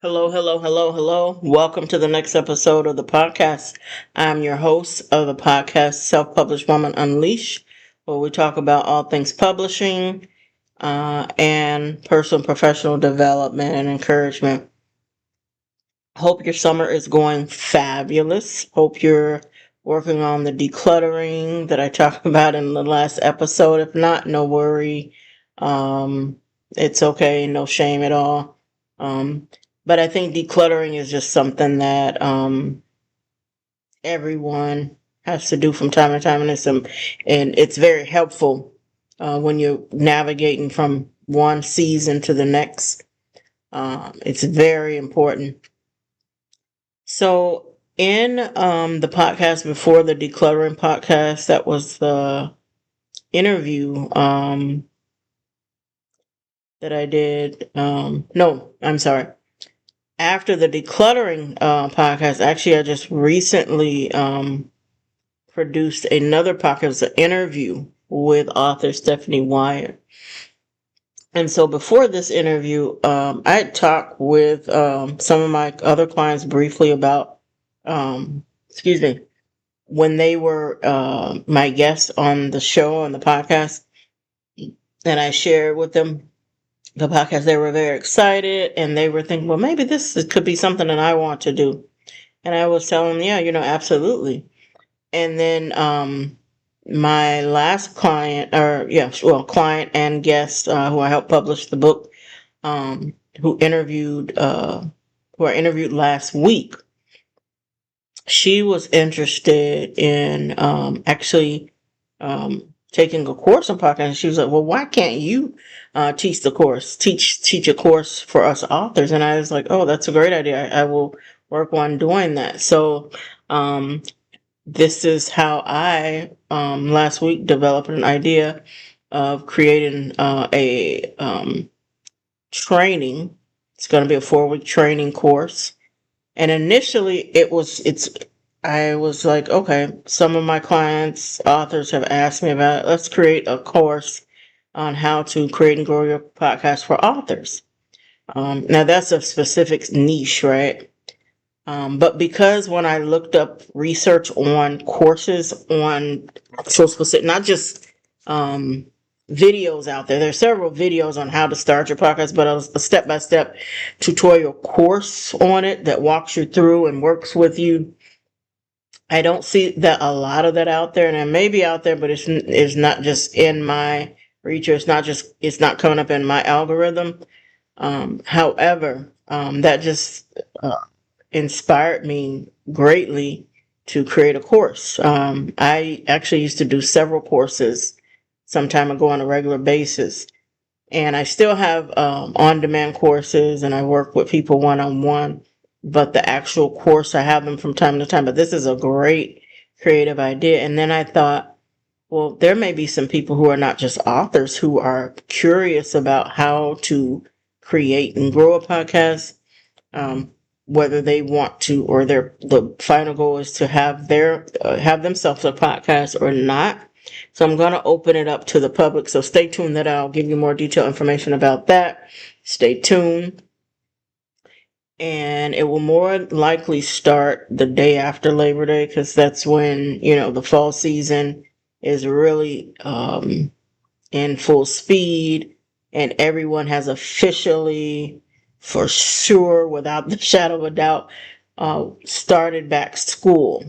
Hello, hello, hello, hello. Welcome to the next episode of the podcast. I'm your host of the podcast, Self Published Woman Unleashed, where we talk about all things publishing and personal and professional development and encouragement. Hope your summer is going fabulous. Hope you're working on the decluttering that I talked about in the last episode. If not, no worry. Um, it's okay, no shame at all. Um, but I think decluttering is just something that everyone has to do from time to time, and it's very helpful when you're navigating from one season to the next. It's very important. So in the podcast before the decluttering podcast, that was the interview that I did. No, I'm sorry. After the decluttering podcast, actually, I just recently produced another podcast, an interview with author Stephanie Wyatt. And so before this interview, I had talked with some of my other clients briefly about, excuse me, when they were my guests on the show, on the podcast, and I shared with them the podcast. They were very excited, and they were thinking, well, maybe this could be something that I want to do. And I was telling them, yeah, absolutely. And then my last client, client and guest who I helped publish the book, um, who interviewed, who I interviewed last week, she was interested in actually taking a course on podcasting. She was like, "Well, why can't you teach the course? Teach a course for us authors?" And I was like, "Oh, that's a great idea. I will work on doing that." So um, this is how I last week developed an idea of creating a training. It's going to be a 4-week training course. And initially I was like, okay, some of my clients, authors have asked me about it. Let's create a course on how to create and grow your podcast for authors. Now that's a specific niche, right? But because when I looked up research on courses on so specific, not just videos out there. There's several videos on how to start your podcast, but a step-by-step tutorial course on it that walks you through and works with you. I don't see that a lot of that out there, and it may be out there, but it's not just in my reach, or it's not coming up in my algorithm. However, that just inspired me greatly to create a course. I actually used to do several courses some time ago on a regular basis. And I still have on-demand courses, and I work with people one-on-one. But the actual course, I have them from time to time. But this is a great creative idea. And then I thought, well, there may be some people who are not just authors who are curious about how to create and grow a podcast, whether they want to, or the final goal is to have have themselves a podcast or not. So I'm going to open it up to the public. So stay tuned, that I'll give you more detailed information about that. Stay tuned. And it will more likely start the day after Labor Day, because that's when, the fall season is really in full speed, and everyone has officially, for sure, without the shadow of a doubt, started back school.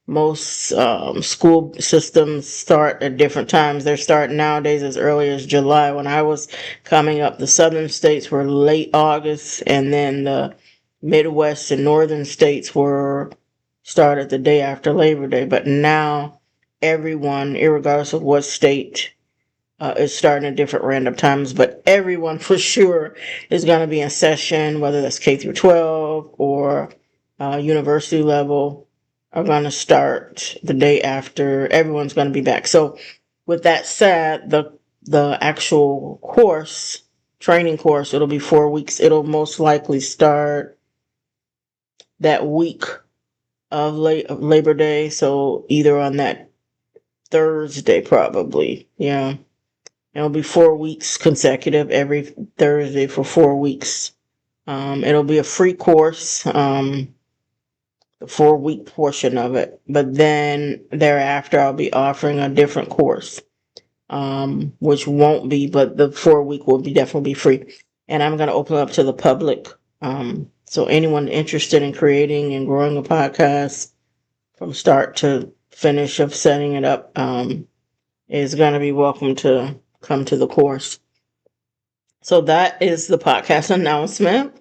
Most school systems start at different times. They're starting nowadays as early as July. When I was coming up, the southern states were late August, and then the Midwest and northern states were started the day after Labor Day. But now everyone, regardless of what state, is starting at different random times. But everyone for sure is going to be in session, whether that's K through 12 or university level, are going to start the day after. Everyone's going to be back. So with that said, the actual course, training course, it'll be 4 weeks. It'll most likely start that week of Labor Day. So either on that Thursday, probably. Yeah. It'll be 4 weeks consecutive, every Thursday for 4 weeks. It'll be a free course, the 4 week portion of it. But then thereafter, I'll be offering a different course, which won't be, but the 4 week will be definitely be free. And I'm going to open up to the public. So anyone interested in creating and growing a podcast from start to finish of setting it up, is going to be welcome to come to the course. So that is the podcast announcement.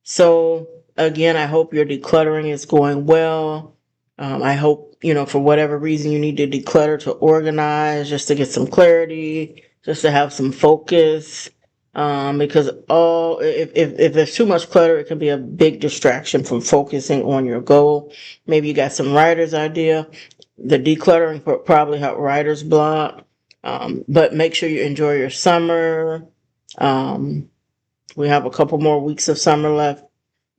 So again, I hope your decluttering is going well. I hope, for whatever reason you need to declutter, to organize, just to get some clarity, just to have some focus. Because if there's too much clutter, it can be a big distraction from focusing on your goal. Maybe you got some writer's idea. The decluttering probably help writer's block. But make sure you enjoy your summer. We have a couple more weeks of summer left.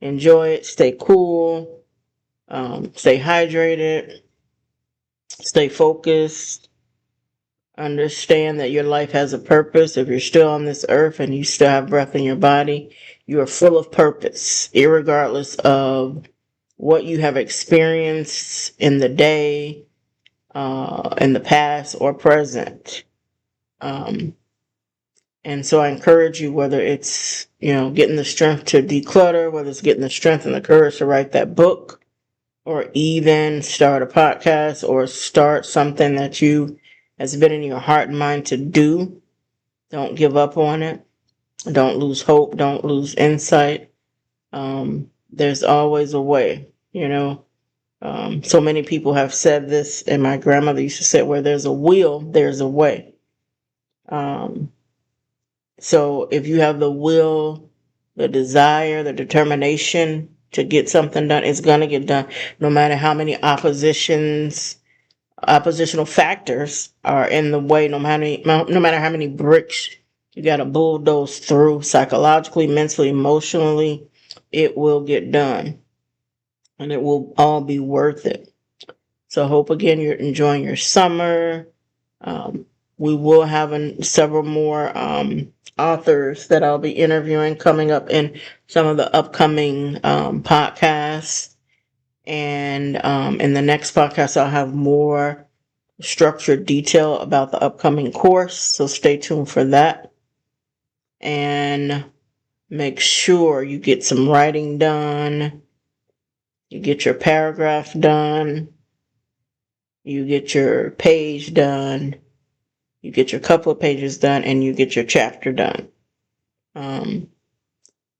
Enjoy it. Stay cool. Stay hydrated. Stay focused. Understand that your life has a purpose. If you're still on this earth and you still have breath in your body, you are full of purpose, irregardless of what you have experienced in the day, in the past or present. And so I encourage you, whether it's, getting the strength to declutter, whether it's getting the strength and the courage to write that book, or even start a podcast or start something that has been in your heart and mind to do. Don't give up on it. Don't lose hope. Don't lose insight. There's always a way, So many people have said this, and my grandmother used to say, where there's a will, there's a way. So if you have the will, the desire, the determination to get something done, it's going to get done, no matter how many oppositional factors are in the way, no matter how many bricks you got to bulldoze through, psychologically, mentally, emotionally, it will get done, and it will all be worth it. So I hope again you're enjoying your summer. We will have several more authors that I'll be interviewing coming up in some of the upcoming podcasts. And in the next podcast, I'll have more structured detail about the upcoming course. So stay tuned for that. And make sure you get some writing done. You get your paragraph done. You get your page done. You get your couple of pages done, and you get your chapter done.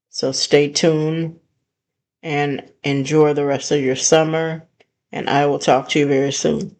So stay tuned and enjoy the rest of your summer, and I will talk to you very soon.